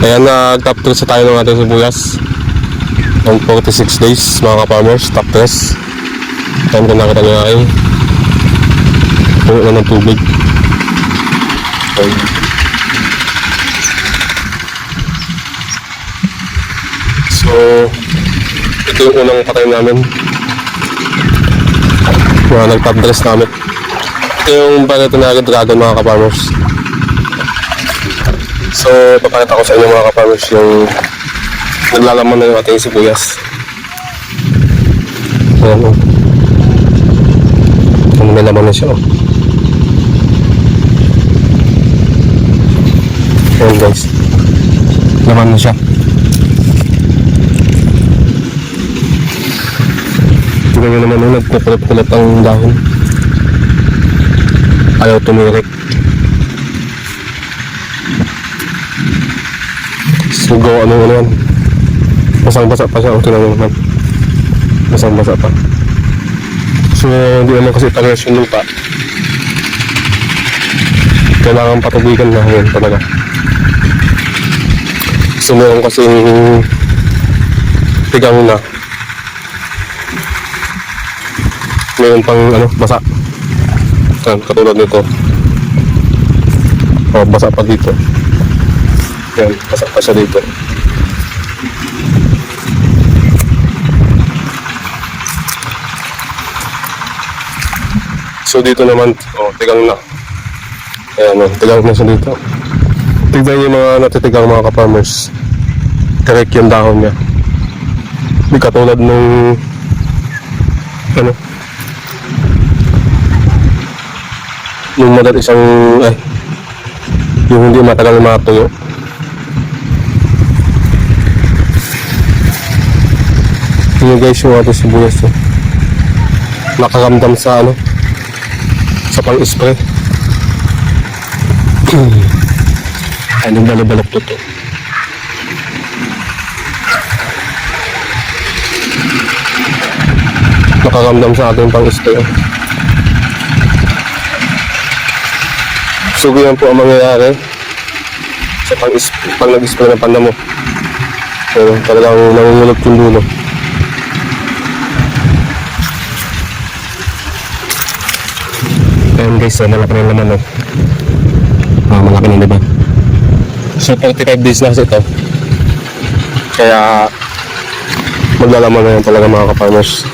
Ayan, top 3 sa tayo ng ating sibuyas. Ang 46 days mga ka-farmers, top 3. Ayan, kung nakita nyo ay puno na ng tubig. Okay. So, ito yung unang patay namin. Mga nag-top dress namin. Ito yung Barreto na Dragon mga ka-farmers. So, papakita ko sa inyo mga ka-farmers yung naglalaman na yung ating sibuyas. Ayan o. May laman na siya o. Ayan guys. Laman na siya. Tignan nyo naman yung nagkukulot-kulot ang dahon. Ayaw tumirik. Sugo ano yan. Basang-basa pa siya. Tignan nyo naman. Basang-basa pa. So hindi naman kasi parehas yung lupa. Kailangan patubigan na yun talaga. So meron kasing tigang na. Meron pang basa. Yan, katulad nito. O, basa pa dito. Yan, basa pa siya dito. So dito naman, tigang na. Ayan, tigang na siya dito. Tignan yung mga natitigang mga ka-farmers. Correct yung dahon niya. Hindi katulad nung yung madal isang yung hindi matagal matuyo. Tingnan guys yung ating sibuyas to. Nakaramdam sa sa pang-spray. Ay, nagbalok to. Nakaramdam sa ating pang-spray. So ganyan po ang mangyayari sa pag nag-spray ng panda mo. So talagang nangungulot yung dulo. Ayan guys, malaki na yung laman malaki na diba? So 45 days na kasi ito. Kaya maglalaman na yan talaga mga ka-farmers.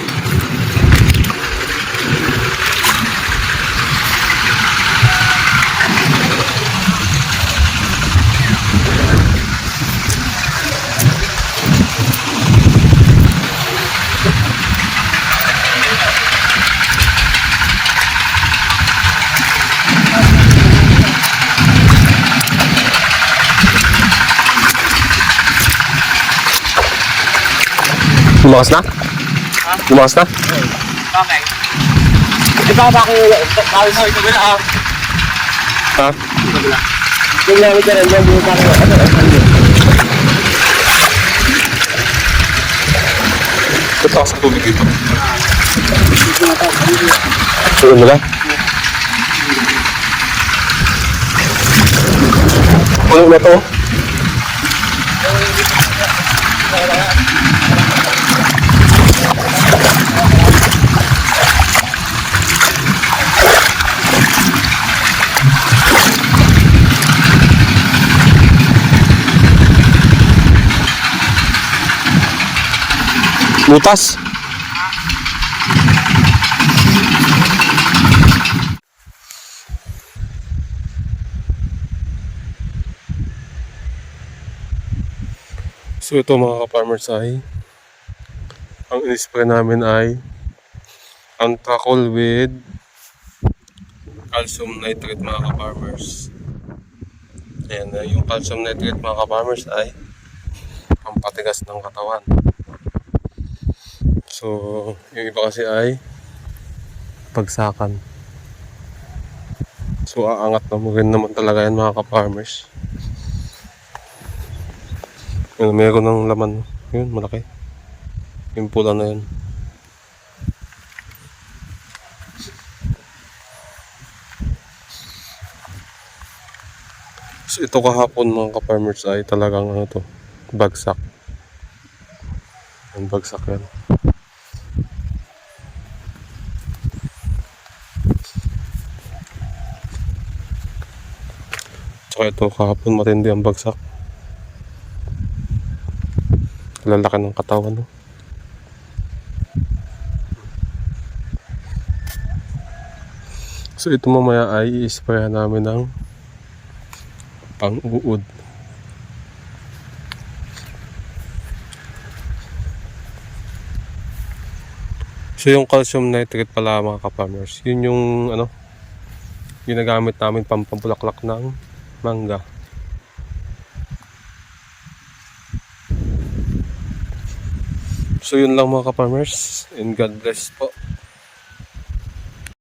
Lumakas na? Ha? Lumakas na? Okay. Di ba bakit sa ito ba na? Ha? Yung namin ka rin yan, yung bakit Ba't ako sa tubig dito? Sulit mo lang? Ano na to? Butas. So ito mga ka-farmers ay ang in-spray namin ay Antracol with calcium nitrate mga ka-farmers. Ayan, yung calcium nitrate mga ka-farmers ay pampatigas ng katawan. So, yung iba kasi ay pagsakan. So, aangat na mo rin naman talaga yan mga ka-farmers. Yun, meron ng laman. Yun, malaki. Yung pula na yun. So ito kahapon mga ka-farmers ay talagang ano to, bagsak. Ang bagsak yan. Tsaka ito kahapon matindi ang bagsak. Lalaki ng katawan, no? So ito mamaya ay i-sprayan namin ng pang-uod. So yung calcium nitrate pala mga ka-farmers, yun yung ano, ginagamit namin pampabulaklak ng mangga. So yun lang mga ka-farmers, and God bless po.